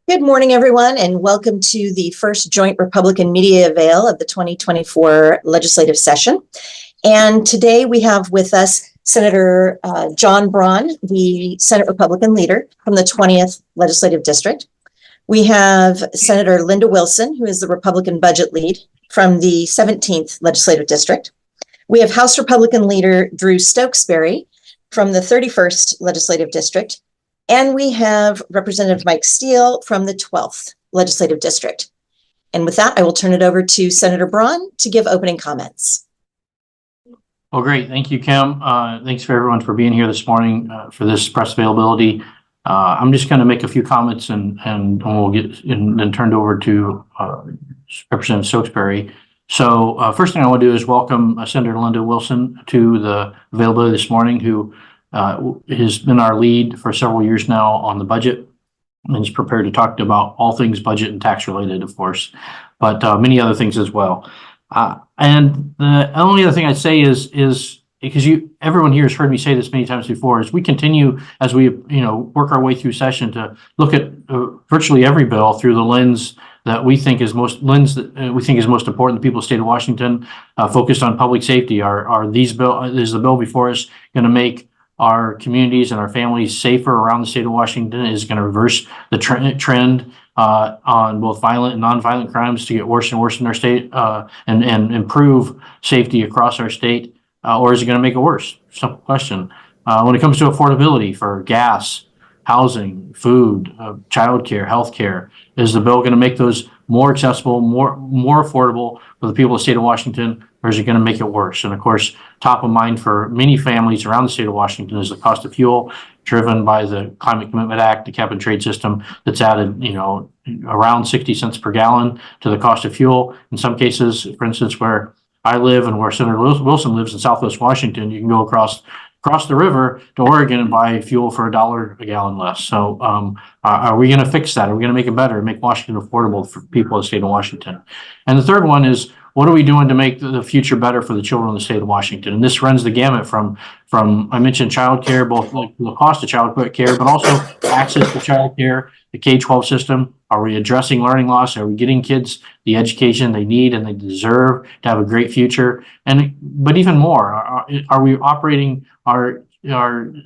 Good morning, everyone, and welcome to the first joint Republican media avail of the 2024 legislative session. And today we have with us Senator John Braun, the Senate Republican leader from the 20th Legislative District. We have Senator Linda Wilson, who is the Republican budget lead from the 17th Legislative District. We have House Republican leader Drew Stokesbury from the 31st Legislative District. And we have Representative Mike Steele from the 12th Legislative District. And with that, I will turn it over to Senator Braun to give opening comments. Well, great. Thank you, Kim. Thanks for everyone for being here this morning for this press availability. I'm just going to make a few comments and we'll get and then turned over to Representative Stokesbury. So first thing I want to do is welcome Senator Linda Wilson to the availability this morning, who has been our lead for several years now on the budget and is prepared to talk about all things budget and tax related, of course, but many other things as well. And the only other thing I'd say is because everyone here has heard me say this many times before, is we continue as we work our way through session to look at virtually every bill through the lens that we think is most important to the people of the state of Washington, focused on public safety. Is the bill before us going to make our communities and our families safer around the state of Washington? Is going to reverse the trend on both violent and nonviolent crimes to get worse and worse in our state and improve safety across our state? Or is it going to make it worse? Simple question. When it comes to affordability for gas, housing, food, childcare, healthcare, is the bill going to make those more accessible, more affordable for the people of the state of Washington, or is it going to make it worse? And of course, top of mind for many families around the state of Washington is the cost of fuel, driven by the Climate Commitment Act, the cap and trade system that's added, around 60 cents per gallon to the cost of fuel. In some cases, for instance, where I live and where Senator Wilson lives in Southwest Washington, you can go across the river to Oregon and buy fuel for $1 a gallon less. So are we going to fix that? Are we going to make it better and make Washington affordable for people of the state of Washington? And the third one is, what are we doing to make the future better for the children of the state of Washington? And this runs the gamut from I mentioned child care, both the cost of child care, but also access to child care, the K-12 system. Are we addressing learning loss? Are we getting kids the education they need and they deserve to have a great future? But even more, are we operating the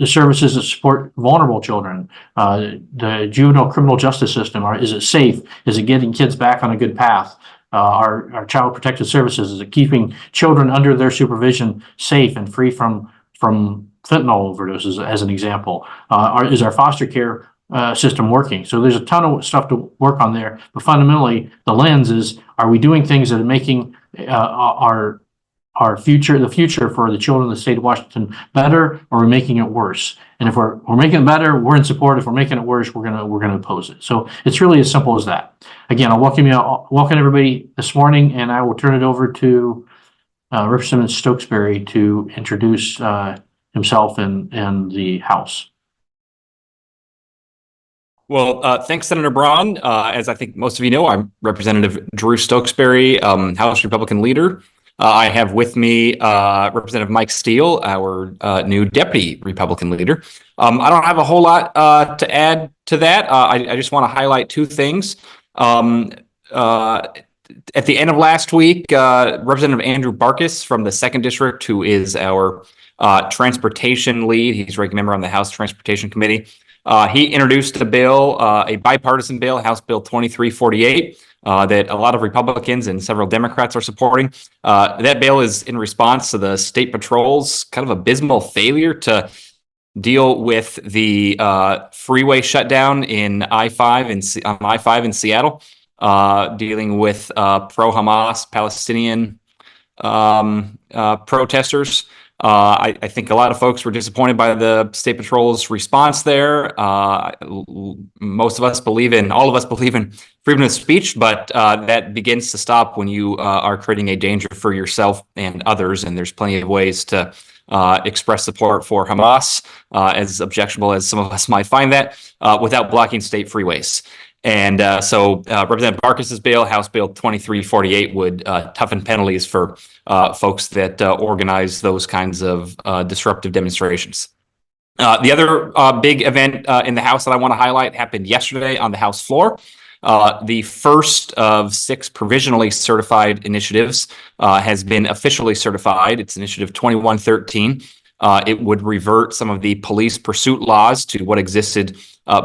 services that support vulnerable children? The juvenile criminal justice system, is it safe? Is it getting kids back on a good path? Our child protective services, is it keeping children under their supervision safe and free from fentanyl overdoses, as an example? Is our foster care system working? So there's a ton of stuff to work on there, but fundamentally the lens is, are we doing things that are making the future for the children of the state of Washington better, or are we making it worse? And if we're making it better, we're in support. If we're making it worse, we're gonna oppose it. So it's really as simple as that. Again, I'll welcome everybody this morning, and I will turn it over to Representative Stokesbury to introduce himself and the House. Well, thanks, Senator Braun. As I think most of you know, I'm Representative Drew Stokesbury, House Republican leader. I have with me Representative Mike Steele, our new Deputy Republican leader. I don't have a whole lot to add to that. I just want to highlight two things. At the end of last week, Representative Andrew Barkis from the 2nd District, who is our transportation lead, he's a ranking member on the House Transportation Committee, he introduced a bill, a bipartisan bill, House Bill 2348, that a lot of Republicans and several Democrats are supporting. That bill is in response to the State Patrol's kind of abysmal failure to deal with the freeway shutdown in I-5 in Seattle, dealing with pro-Hamas Palestinian protesters. I think a lot of folks were disappointed by the State Patrol's response there. All of us believe in freedom of speech, but that begins to stop when you are creating a danger for yourself and others. And there's plenty of ways to express support for Hamas, as objectionable as some of us might find that, without blocking state freeways. And so Representative Barkis's bill, House Bill 2348, would toughen penalties for folks that organize those kinds of disruptive demonstrations. The other big event in the House that I want to highlight happened yesterday on the House floor. The first of 6 provisionally certified initiatives has been officially certified. It's Initiative 2113. It would revert some of the police pursuit laws to what existed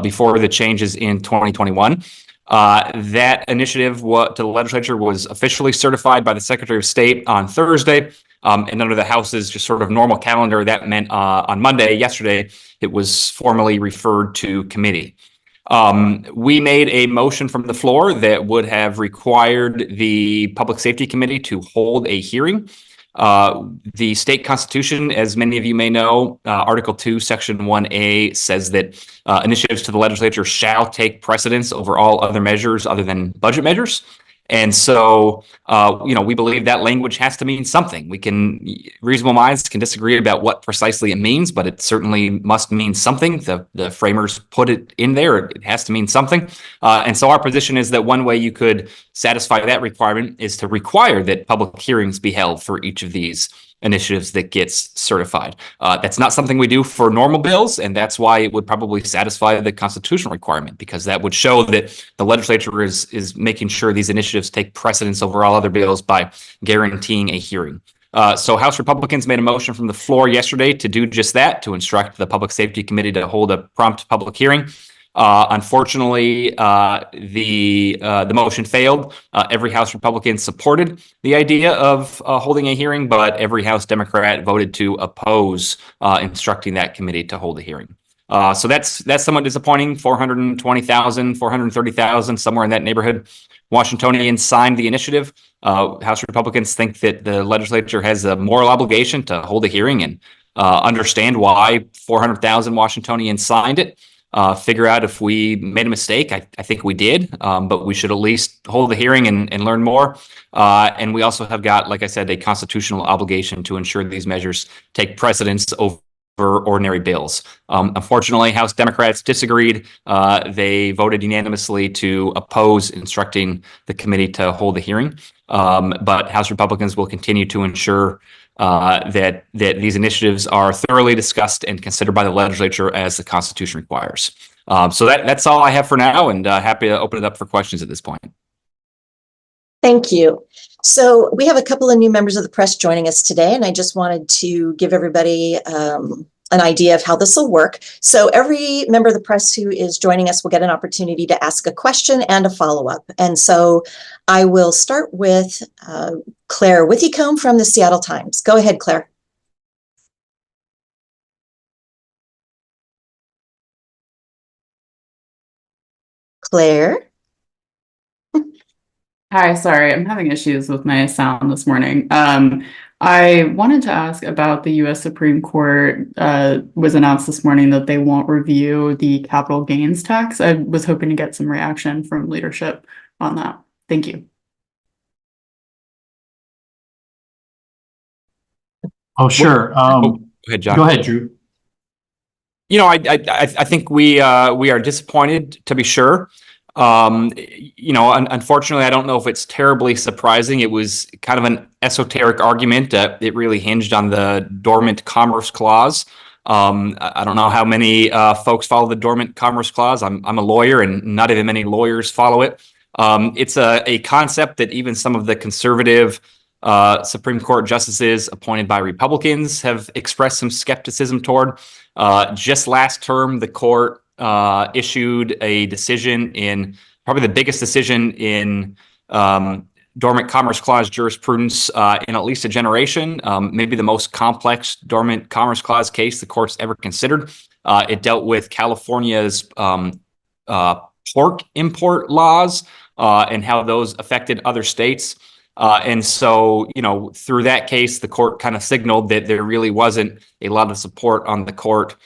before the changes in 2021. That initiative to the legislature was officially certified by the Secretary of State on Thursday. And under the House's just sort of normal calendar, that meant on Monday, yesterday, it was formally referred to committee. We made a motion from the floor that would have required the Public Safety Committee to hold a hearing. The state constitution, as many of you may know, Article 2, Section 1A says that initiatives to the legislature shall take precedence over all other measures other than budget measures. And so, we believe that language has to mean something. Reasonable minds can disagree about what precisely it means, but it certainly must mean something. The framers put it in there. It has to mean something. And so our position is that one way you could satisfy that requirement is to require that public hearings be held for each of these initiatives that gets certified. That's not something we do for normal bills, and that's why it would probably satisfy the constitutional requirement, because that would show that the legislature is making sure these initiatives take precedence over all other bills by guaranteeing a hearing. So House Republicans made a motion from the floor yesterday to do just that, to instruct the Public Safety Committee to hold a prompt public hearing. Unfortunately, the motion failed. Every House Republican supported the idea of holding a hearing, but every House Democrat voted to oppose instructing that committee to hold a hearing. So that's somewhat disappointing. 420,000, 430,000, somewhere in that neighborhood. Washingtonians signed the initiative. House Republicans think that the legislature has a moral obligation to hold a hearing and understand why 400,000 Washingtonians signed it. Figure out if we made a mistake. I think we did, but we should at least hold the hearing and learn more. And we also have got, like I said, a constitutional obligation to ensure these measures take precedence over ordinary bills. Unfortunately, House Democrats disagreed. They voted unanimously to oppose instructing the committee to hold a hearing. But House Republicans will continue to ensure that these initiatives are thoroughly discussed and considered by the legislature as the Constitution requires. So that's all I have for now, and happy to open it up for questions at this point. Thank you. So we have a couple of new members of the press joining us today, and I just wanted to give everybody an idea of how this will work. So every member of the press who is joining us will get an opportunity to ask a question and a follow-up. And so I will start with Claire Withicombe from the Seattle Times. Go ahead, Claire. Claire? Hi, sorry, I'm having issues with my sound this morning. I wanted to ask about the U.S. Supreme Court was announced this morning that they won't review the capital gains tax. I was hoping to get some reaction from leadership on that. Thank you. Oh, sure. Go ahead, John. Go ahead, Drew. I think we are disappointed, to be sure. Unfortunately, I don't know if it's terribly surprising. It was kind of an esoteric argument. It really hinged on the Dormant Commerce Clause. I don't know how many folks follow the Dormant Commerce Clause. I'm a lawyer, and not even many lawyers follow it. It's a concept that even some of the conservative Supreme Court justices appointed by Republicans have expressed some skepticism toward. Just last term, the court issued a decision in probably the biggest decision in Dormant Commerce Clause jurisprudence in at least a generation, maybe the most complex Dormant Commerce Clause case the court's ever considered. It dealt with California's pork import laws and how those affected other states. And so, through that case, the court kind of signaled that there really wasn't a lot of support on the court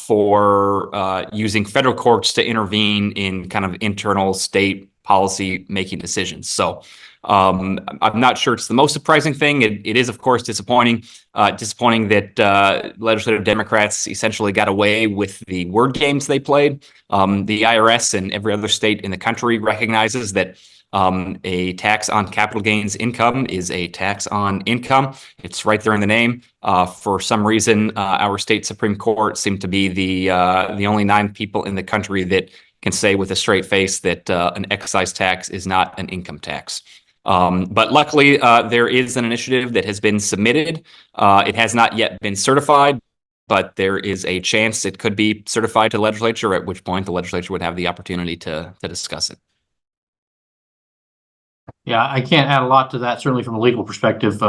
for using federal courts to intervene in kind of internal state policy making decisions. So I'm not sure it's the most surprising thing. It is, of course, disappointing that legislative Democrats essentially got away with the word games they played. The IRS and every other state in the country recognizes that A tax on capital gains income is a tax on income. It's right there in the name. For some reason, our state Supreme Court seemed to be the only 9 people in the country that can say with a straight face that an excise tax is not an income tax. But luckily, there is an initiative that has been submitted. It has not yet been certified, but there is a chance it could be certified to the legislature, at which point the legislature would have the opportunity to discuss it. Yeah, I can't add a lot to that. Certainly from a legal perspective,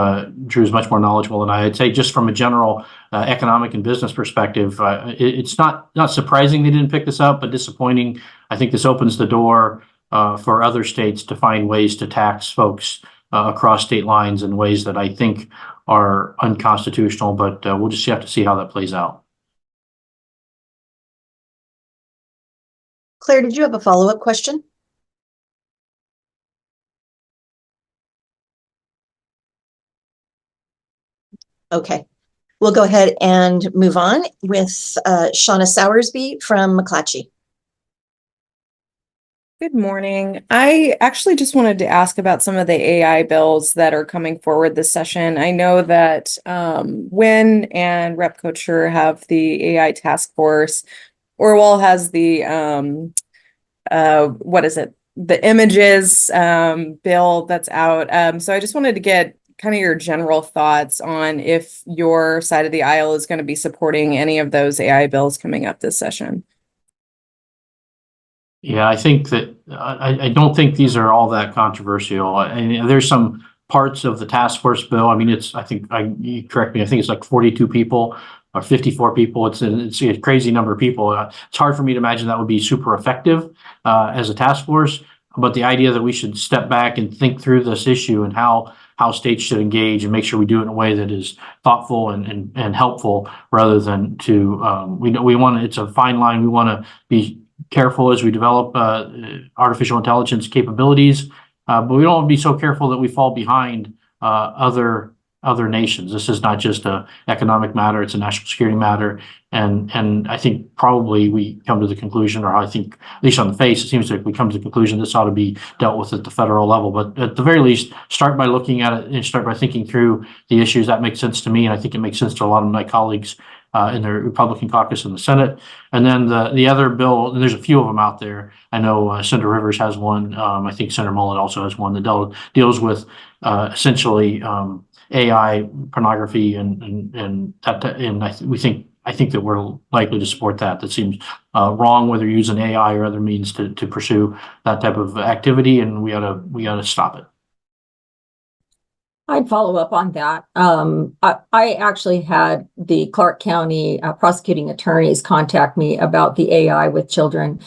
Drew is much more knowledgeable than I. I'd say just from a general economic and business perspective, it's not surprising they didn't pick this up, but disappointing. I think this opens the door for other states to find ways to tax folks across state lines in ways that I think are unconstitutional, but we'll just have to see how that plays out. Claire, did you have a follow-up question? Okay, we'll go ahead and move on with Shauna Sowersby from McClatchy. Good morning. I actually just wanted to ask about some of the AI bills that are coming forward this session. I know that Wynn and Rep. Couture have the AI task force. Orwell has the what is it? The images bill that's out. So I just wanted to get kind of your general thoughts on if your side of the aisle is going to be supporting any of those AI bills coming up this session. Yeah, I think that I don't think these are all that controversial. And there's some parts of the task force bill. I mean, you correct me, I think it's like 42 people or 54 people. It's a crazy number of people. It's hard for me to imagine that would be super effective as a task force. But the idea that we should step back and think through this issue and how states should engage and make sure we do it in a way that is thoughtful and helpful rather than to it's a fine line. We want to be careful as we develop artificial intelligence capabilities, but we don't want to be so careful that we fall behind other nations. This is not just an economic matter; it's a national security matter. And I think probably we come to the conclusion, or I think at least on the face, it seems like we come to the conclusion this ought to be dealt with at the federal level. But at the very least, start by looking at it and start by thinking through the issues. That makes sense to me, and I think it makes sense to a lot of my colleagues in the Republican caucus in the Senate. And then the other bill, and there's a few of them out there. I know Senator Rivers has one. I think Senator Mullen also has one that deals with essentially AI pornography and I think that we're likely to support that. That seems wrong, whether you're using AI or other means to pursue that type of activity, and we ought to stop it. I'd follow up on that. I actually had the Clark County prosecuting attorneys contact me about the AI with children.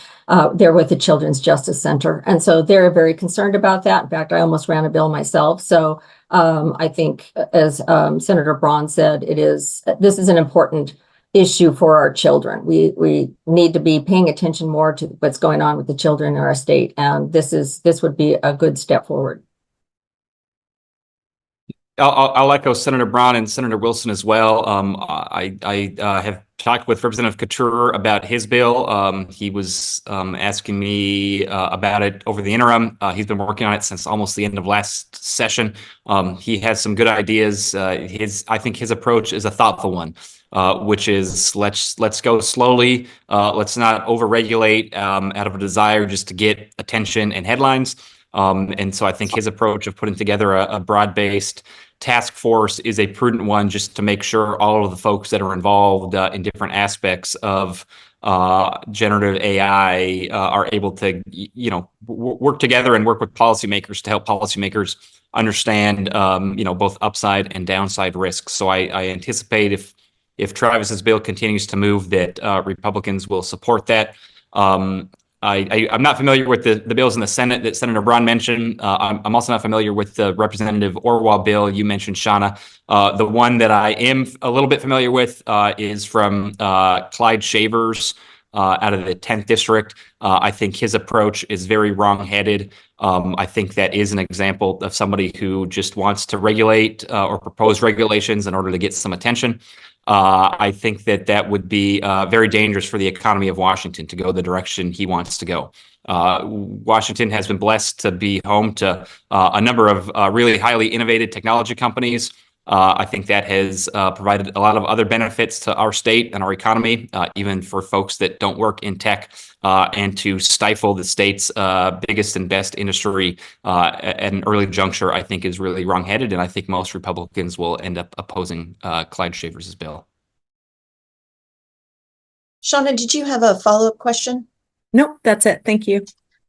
They're with the Children's Justice Center. And so they're very concerned about that. In fact, I almost ran a bill myself. So I think, as Senator Braun said, this is an important issue for our children. We need to be paying attention more to what's going on with the children in our state. And this would be a good step forward. I'll echo Senator Brown and Senator Wilson as well. I have talked with Representative Couture about his bill. He was asking me about it over the interim. He's been working on it since almost the end of last session. He has some good ideas. I think his approach is a thoughtful one, which is let's go slowly. Let's not overregulate out of a desire just to get attention and headlines. And so I think his approach of putting together a broad-based task force is a prudent one, just to make sure all of the folks that are involved in different aspects of generative AI are able to, work together and work with policymakers to help policymakers understand, both upside and downside risks. So I anticipate if Travis's bill continues to move, that Republicans will support that. I'm not familiar with the bills in the Senate that Senator Braun mentioned. I'm also not familiar with the Representative Orwell bill you mentioned, Shauna. The one that I am a little bit familiar with is from Clyde Shaver's out of the 10th district. I think his approach is very wrong-headed. I think that is an example of somebody who just wants to regulate or propose regulations in order to get some attention. I think that that would be very dangerous for the economy of Washington to go the direction he wants to go. Washington has been blessed to be home to a number of really highly innovative technology companies. I think that has provided a lot of other benefits to our state and our economy, even for folks that don't work in tech, and to stifle the state's biggest and best industry at an early juncture, I think is really wrongheaded. And I think most Republicans will end up opposing Clyde Shavers' bill. Shauna, did you have a follow-up question? Nope, that's it. Thank you.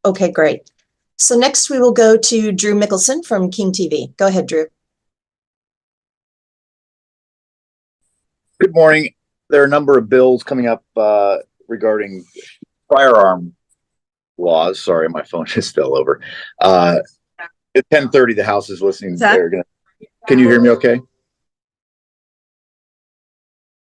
Okay, great. So next we will go to Drew Mickelson from King TV. Go ahead, Drew. Good morning. There are a number of bills coming up regarding firearm laws. Sorry, my phone just fell over. At 10:30, the House is listening. Can you hear me okay?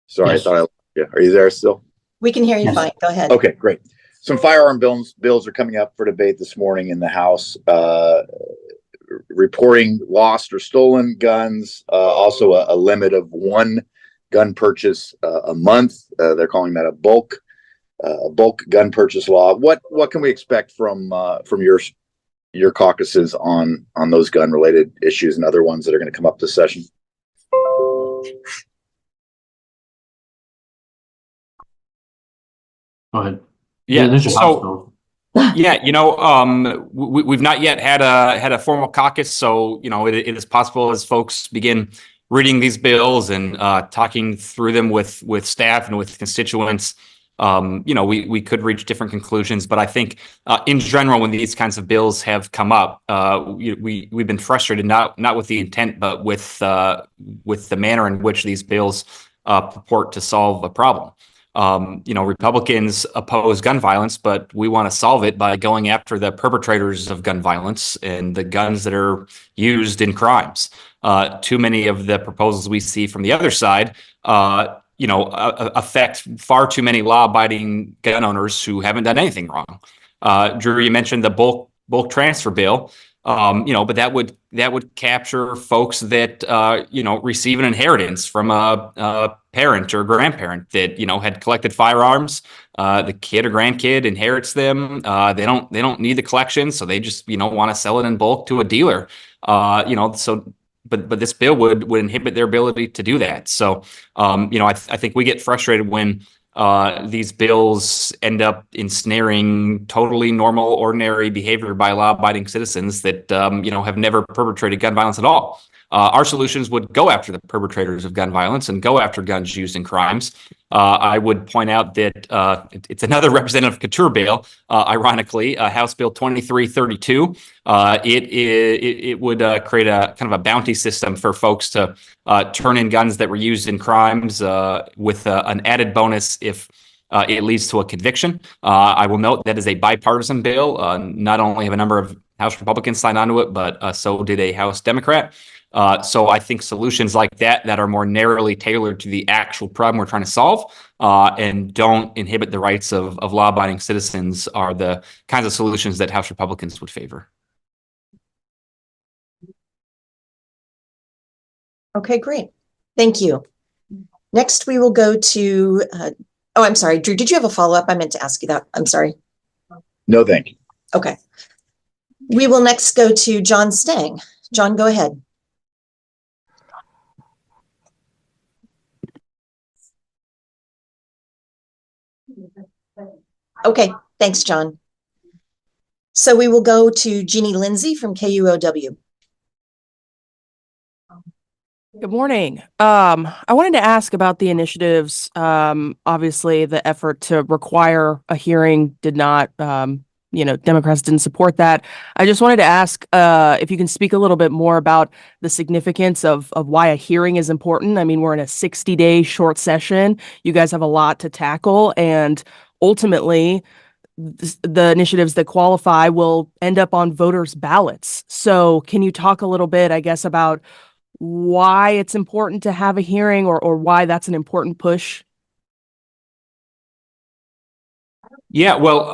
Sorry, Yes. I thought are you there still? We can hear you Yes. fine. Go ahead. Okay, great. Some firearm bills are coming up for debate this morning in the House. Reporting lost or stolen guns, also a limit of one gun purchase a month. They're calling that a bulk gun purchase law. What can we expect from your caucuses on those gun related issues and other ones that are going to come up this session? Go ahead. Yeah, There's a so- House bill. Yeah, we've not yet had a formal caucus, so it is possible as folks begin reading these bills and talking through them with staff and with constituents, we could reach different conclusions. But I think in general, when these kinds of bills have come up, we've been frustrated not with the intent, but with the manner in which these bills purport to solve a problem. Republicans oppose gun violence, but we want to solve it by going after the perpetrators of gun violence and the guns that are used in crimes. Too many of the proposals we see from the other side, affect far too many law-abiding gun owners who haven't done anything wrong. Drew, you mentioned the bulk transfer bill. But that would capture folks that receive an inheritance from a parent or grandparent that had collected firearms. The kid or grandkid inherits them. They don't need the collection, so they just want to sell it in bulk to a dealer. But this bill would inhibit their ability to do that. So I think we get frustrated when these bills end up ensnaring totally normal, ordinary behavior by law-abiding citizens that have never perpetrated gun violence at all. Our solutions would go after the perpetrators of gun violence and go after guns used in crimes. I would point out that it's another Representative Couture bill, ironically, House Bill 2332. It would create a kind of a bounty system for folks to turn in guns that were used in crimes with an added bonus if it leads to a conviction. I will note that is a bipartisan bill. Not only have a number of House Republicans signed onto it, but so did a House Democrat. So I think solutions like that are more narrowly tailored to the actual problem we're trying to solve and don't inhibit the rights of law-abiding citizens are the kinds of solutions that House Republicans would favor. Okay, great. Thank you. Next, we will go to, I'm sorry, Drew, did you have a follow-up? I meant to ask you that. I'm sorry. No, thank you. Okay. We will next go to John Stang. John, go ahead. Okay, thanks, John. So we will go to Jeannie Lindsay from KUOW. Good morning. I wanted to ask about the initiatives. Obviously, the effort to require a hearing did not, Democrats didn't support that. I just wanted to ask if you can speak a little bit more about the significance of why a hearing is important. I mean, we're in a 60-day short session. You guys have a lot to tackle, and ultimately, the initiatives that qualify will end up on voters' ballots. So can you talk a little bit, I guess, about why it's important to have a hearing or why that's an important push? Yeah, well,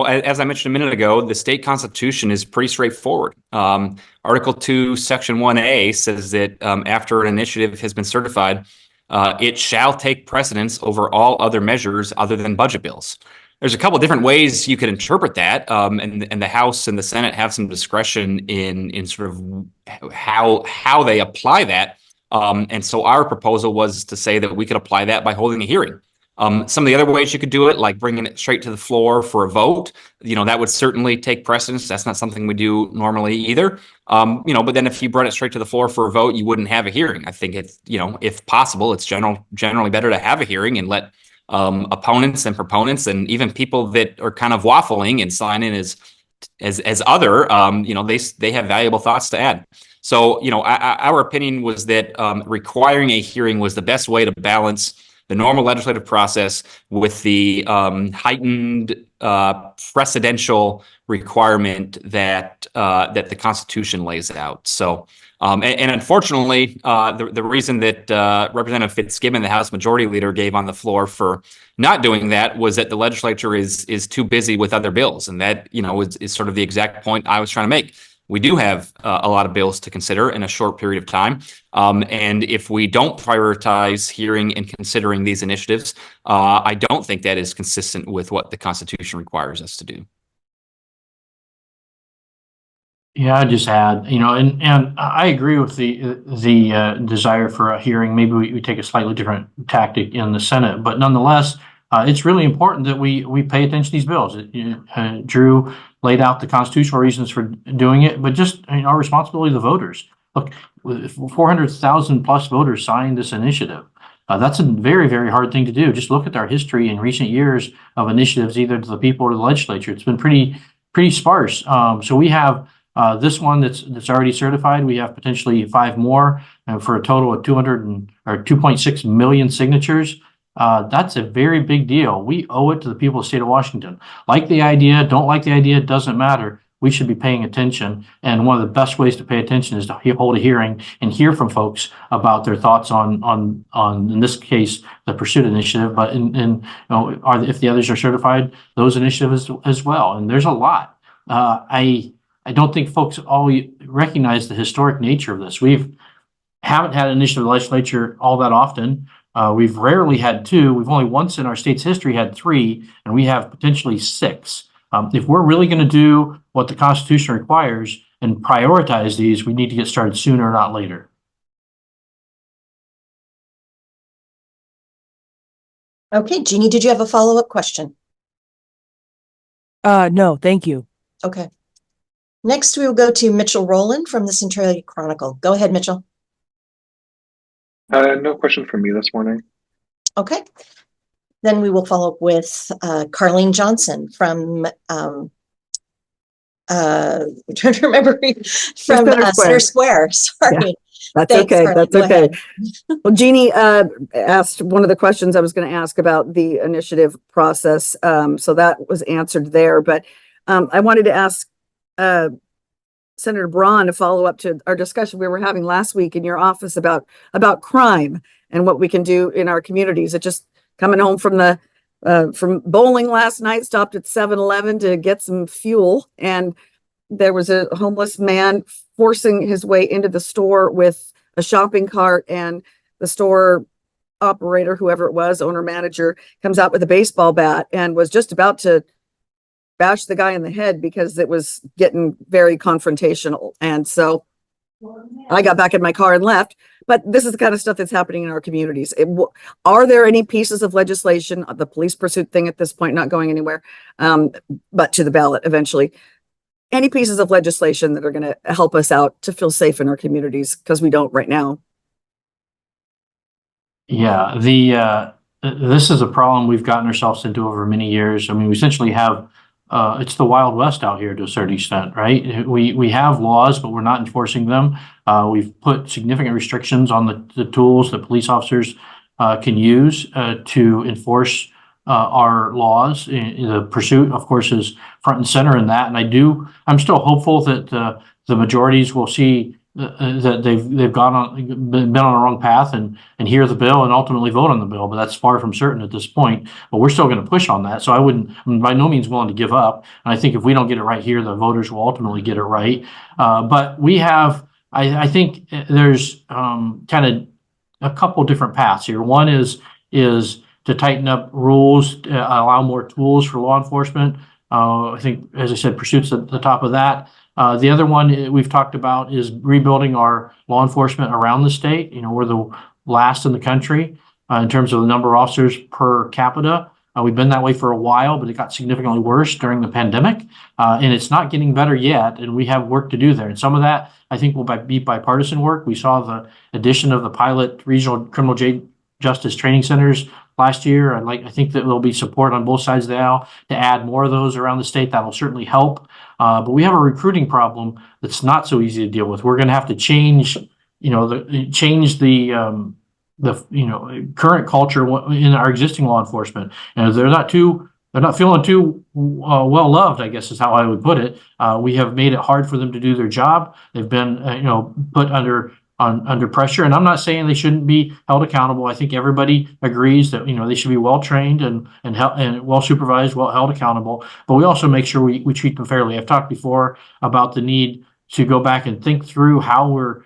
as I mentioned a minute ago, the state constitution is pretty straightforward. Article 2, Section 1A says that after an initiative has been certified, it shall take precedence over all other measures other than budget bills. There's a couple different ways you could interpret that, and the House and the Senate have some discretion in sort of how they apply that. And so our proposal was to say that we could apply that by holding a hearing. Some of the other ways you could do it, like bringing it straight to the floor for a vote, that would certainly take precedence. That's not something we do normally either. But then if you brought it straight to the floor for a vote, you wouldn't have a hearing. I think it's, if possible, it's generally better to have a hearing and let opponents and proponents and even people that are kind of waffling and sign in as other, they have valuable thoughts to add. So, our opinion was that requiring a hearing was the best way to balance the normal legislative process with the heightened precedential requirement that the Constitution lays out. So, and unfortunately, the reason that Representative Fitzgibbon, the House Majority Leader, gave on the floor for not doing that was that the legislature is too busy with other bills, and that is sort of the exact point I was trying to make. We do have a lot of bills to consider in a short period of time. And if we don't prioritize hearing and considering these initiatives, I don't think that is consistent with what the Constitution requires us to do. Yeah, I just add, and I agree with the desire for a hearing. Maybe we take a slightly different tactic in the Senate, but nonetheless, it's really important that we pay attention to these bills. Drew laid out the constitutional reasons for doing it, but just our responsibility to the voters. Look, 400,000 plus voters signed this initiative. That's a very, very hard thing to do. Just look at our history in recent years of initiatives, either to the people or the legislature. It's been pretty sparse. So we have this one that's already certified. We have potentially 5 more for a total of 2.6 million signatures. That's a very big deal. We owe it to the people of the state of Washington. Like the idea, don't like the idea, it doesn't matter. We should be paying attention. And one of the best ways to pay attention is to hold a hearing and hear from folks about their thoughts on in this case, the Pursuit Initiative, but if the others are certified, those initiatives as well. And there's a lot. I don't think folks always recognize the historic nature of this. Haven't had an initiative of the legislature all that often. We've rarely had 2. We've only once in our state's history had 3, and we have potentially 6. If we're really going to do what the Constitution requires and prioritize these, we need to get started sooner, not later. Okay, Jeannie, did you have a follow-up question? No, thank you. Okay. Next, we will go to Mitchell Rowland from the Centralia Chronicle. Go ahead, Mitchell. No question from me this morning. Okay. Then we will follow up with Carlene Johnson from I'm trying to remember from Center Square. Sorry. Yeah, that's Thanks, okay. Carlene. That's Go okay. ahead. Well, Jeannie asked one of the questions I was going to ask about the initiative process. So that was answered there. But I wanted to ask Senator Braun to follow up to our discussion we were having last week in your office about crime and what we can do in our communities. It just coming home from from bowling last night, stopped at 7-Eleven to get some fuel, and there was a homeless man forcing his way into the store with a shopping cart, and the store operator, whoever it was, owner manager, comes out with a baseball bat and was just about to bash the guy in the head because it was getting very confrontational. And so I got back in my car and left. But this is the kind of stuff that's happening in our communities. Are there any pieces of legislation, the police pursuit thing at this point not going anywhere, but to the ballot eventually, any pieces of legislation that are going to help us out to feel safe in our communities? Because we don't right now. Yeah, this is a problem we've gotten ourselves into over many years. I mean, we essentially have it's the Wild West out here to a certain extent, right? We have laws, but we're not enforcing them. We've put significant restrictions on the tools that police officers can use to enforce our laws. The pursuit, of course, is front and center in that. And I'm still hopeful that the majorities will see that they've gone on been on the wrong path and hear the bill and ultimately vote on the bill, but that's far from certain at this point. But we're still going to push on that. So I'm by no means willing to give up. And I think if we don't get it right here, the voters will ultimately get it right. But we have, I think there's kind of a couple different paths here. One is to tighten up rules, allow more tools for law enforcement. I think, as I said, pursuit's at the top of that. The other one we've talked about is rebuilding our law enforcement around the state. You know, we're the last in the country in terms of the number of officers per capita. We've been that way for a while, but it got significantly worse during the pandemic, and it's not getting better yet. And we have work to do there. And some of that, I think, will be bipartisan work. We saw the addition of the pilot regional criminal justice training centers last year. I think that there'll be support on both sides of the aisle to add more of those around the state. That'll certainly help. But we have a recruiting problem that's not so easy to deal with. We're going to have to change, the current culture in our existing law enforcement. And they're not feeling too well loved, I guess is how I would put it. We have made it hard for them to do their job. They've been, put under pressure. And I'm not saying they shouldn't be held accountable. I think everybody agrees that, they should be well trained and well supervised, well held accountable. But we also make sure we treat them fairly. I've talked before about the need to go back and think through how we're,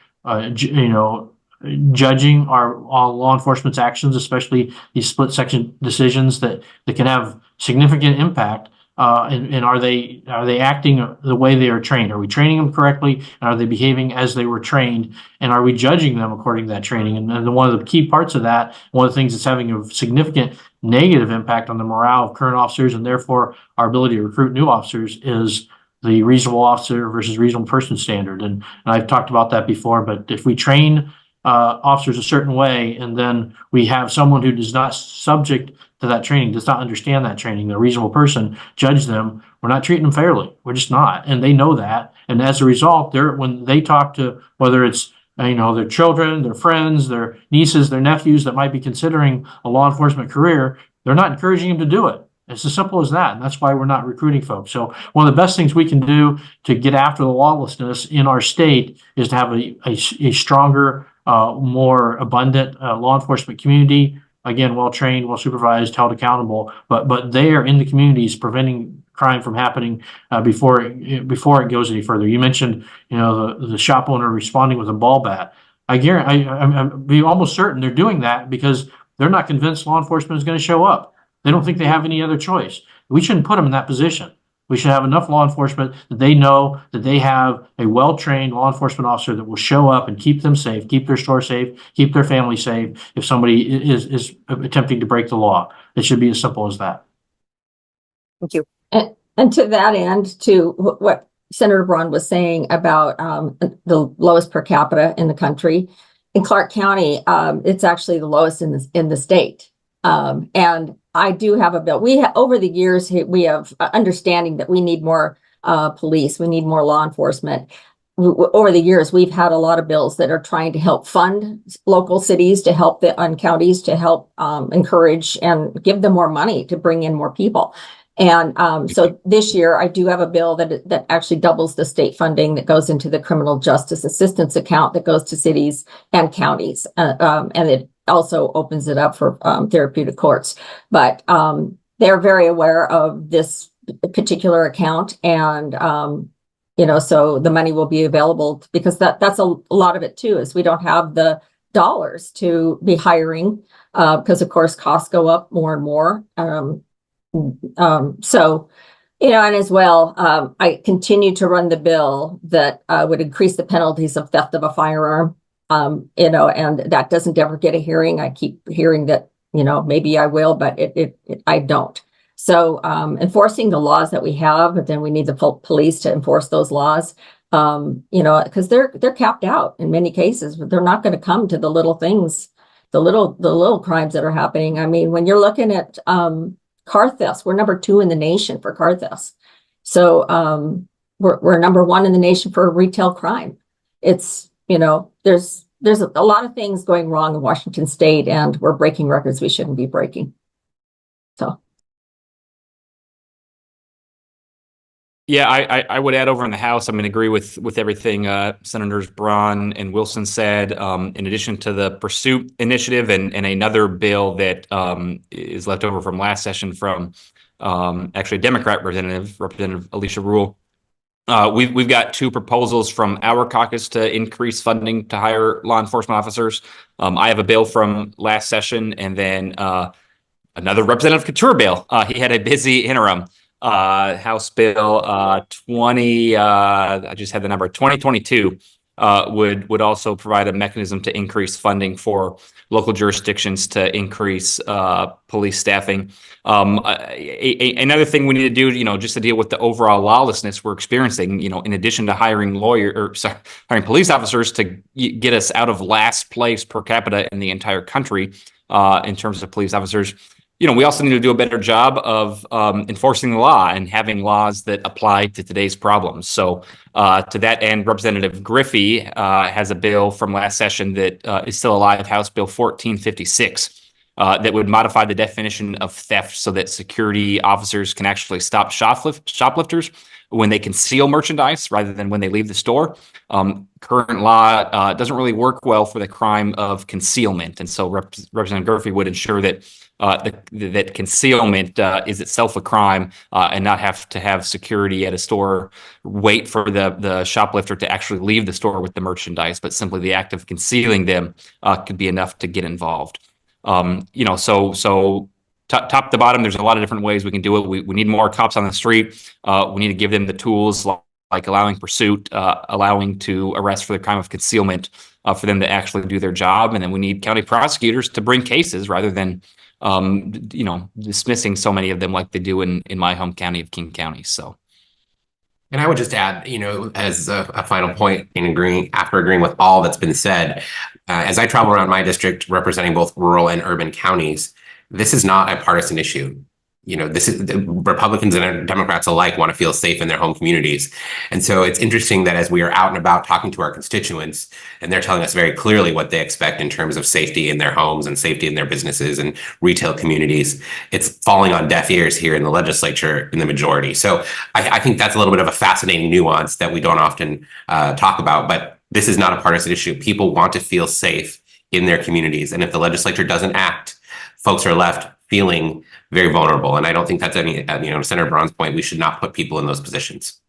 judging our law enforcement's actions, especially these split section decisions that can have significant impact. And are they acting the way they are trained? Are we training them correctly? And are they behaving as they were trained? And are we judging them according to that training? And then one of the key parts of that, one of the things that's having a significant negative impact on the morale of current officers and therefore our ability to recruit new officers is the reasonable officer versus reasonable person standard. And I've talked about that before, but if we train officers a certain way, and then we have someone who is not subject to that training, does not understand that training, the reasonable person, judge them, we're not treating them fairly. We're just not. And they know that. And as a result, when they talk to, whether it's, their children, their friends, their nieces, their nephews that might be considering a law enforcement career, they're not encouraging them to do it. It's as simple as that. And that's why we're not recruiting folks. So one of the best things we can do to get after the lawlessness in our state is to have a stronger, more abundant law enforcement community, again, well trained, well supervised, held accountable, but they are in the communities preventing crime from happening before it goes any further. You mentioned, the shop owner responding with a ball bat. I'm be almost certain they're doing that because they're not convinced law enforcement is going to show up. They don't think they have any other choice. We shouldn't put them in that position. We should have enough law enforcement that they know that they have a well-trained law enforcement officer that will show up and keep them safe, keep their store safe, keep their family safe if somebody is attempting to break the law. It should be as simple as that. Thank you. And to that end, to what Senator Braun was saying about the lowest per capita in the country, in Clark County, it's actually the lowest in the state. And I do have a bill. Over the years, we have understanding that we need more police, we need more law enforcement. Over the years, we've had a lot of bills that are trying to help fund local cities, to help the counties, to help encourage and give them more money to bring in more people. And so this year, I do have a bill that actually doubles the state funding that goes into the criminal justice assistance account that goes to cities and counties, and it also opens it up for therapeutic courts. But they're very aware of this particular account, and so the money will be available because that's a lot of it too, is we don't have the dollars to be hiring because of course costs go up more and more. And as well, I continue to run the bill that would increase the penalties of theft of a firearm. And that doesn't ever get a hearing. I keep hearing that, maybe I will, but I don't. So enforcing the laws that we have, but then we need the police to enforce those laws, because they're capped out in many cases, but they're not going to come to the little things, the little crimes that are happening. I mean, when you're looking at car thefts, we're number 2 in the nation for car thefts. So we're number 1 in the nation for retail crime. It's, there's a lot of things going wrong in Washington State, and we're breaking records we shouldn't be breaking. So. Yeah, I would add over in the House, I'm going to agree with everything Senators Braun and Wilson said. In addition to the Pursuit Initiative and another bill that is left over from last session from actually a Democrat Representative Alicia Rule. We've got two proposals from our caucus to increase funding to hire law enforcement officers. I have a bill from last session, and then another Representative Couture bill. He had a busy interim. House Bill 20, I just had the number, 2022, would also provide a mechanism to increase funding for local jurisdictions to increase police staffing. Another thing we need to do, just to deal with the overall lawlessness we're experiencing, in addition to hiring hiring police officers to get us out of last place per capita in the entire country in terms of police officers. We also need to do a better job of enforcing the law and having laws that apply to today's problems. So to that end, Representative Griffey has a bill from last session that is still alive, House Bill 1456, that would modify the definition of theft so that security officers can actually stop shoplifters when they conceal merchandise rather than when they leave the store. Current law doesn't really work well for the crime of concealment. And so Representative Griffey would ensure that that concealment is itself a crime and not have to have security at a store wait for the shoplifter to actually leave the store with the merchandise, but simply the act of concealing them could be enough to get involved. So top to bottom, there's a lot of different ways we can do it. We need more cops on the street. We need to give them the tools like allowing pursuit, allowing to arrest for the crime of concealment for them to actually do their job. And then we need county prosecutors to bring cases rather than dismissing so many of them like they do in my home county of King County. So. And I would just add, as a final point after agreeing with all that's been said, as I travel around my district representing both rural and urban counties, this is not a partisan issue. This is Republicans and Democrats alike want to feel safe in their home communities. And so it's interesting that as we are out and about talking to our constituents, and they're telling us very clearly what they expect in terms of safety in their homes and safety in their businesses and retail communities, it's falling on deaf ears here in the legislature in the majority. So I think that's a little bit of a fascinating nuance that we don't often talk about, but this is not a partisan issue. People want to feel safe in their communities. And if the legislature doesn't act, folks are left feeling very vulnerable. And I don't think that's any, Senator Braun's point, we should not put people in those positions.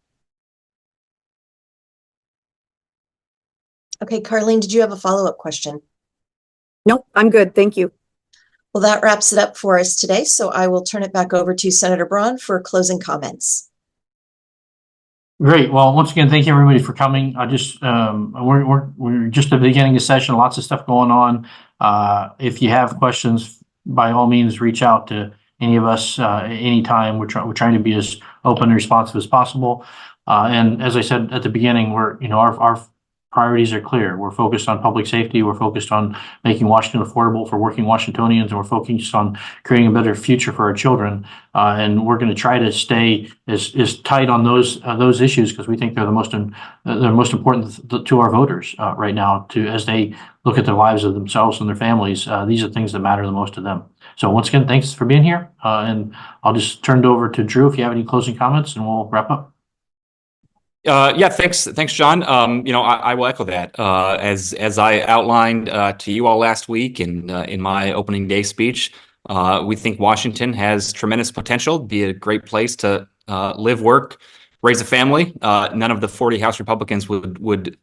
Okay, Carlene, did you have a follow-up question? Nope, I'm good. Thank you. Well, that wraps it up for us today. So I will turn it back over to Senator Braun for closing comments. Great. Well, once again, thank you everybody for coming. I just we're just at the beginning of the session, lots of stuff going on. If you have questions, by all means, reach out to any of us anytime. We're trying to be as open and responsive as possible. And as I said at the beginning, our priorities are clear. We're focused on public safety. We're focused on making Washington affordable for working Washingtonians, and we're focused on creating a better future for our children. And we're going to try to stay as tight on those issues because we think they're the most important to our voters right now. As they look at the lives of themselves and their families, these are things that matter the most to them. So once again, thanks for being here. And I'll just turn it over to Drew if you have any closing comments, and we'll wrap up. Yeah, thanks, John. I will echo that. As I outlined to you all last week in my opening day speech, we think Washington has tremendous potential to be a great place to live, work, raise a family. None of the 40 House Republicans would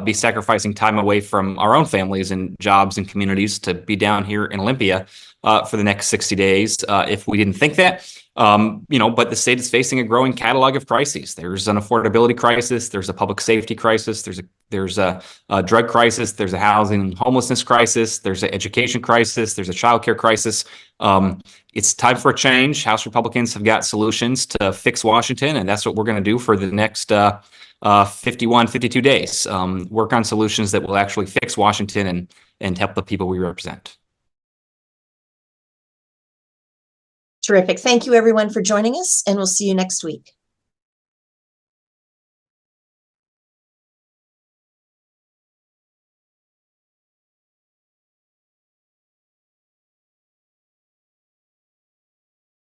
be sacrificing time away from our own families and jobs and communities to be down here in Olympia for the next 60 days if we didn't think that. But the state is facing a growing catalog of crises. There's an affordability crisis. There's a public safety crisis. There's a drug crisis. There's a housing and homelessness crisis. There's an education crisis. There's a childcare crisis. It's time for a change. House Republicans have got solutions to fix Washington, and that's what we're going to do for the next 52 days. Work on solutions that will actually fix Washington and help the people we represent. Terrific. Thank you, everyone, for joining us, and we'll see you next week.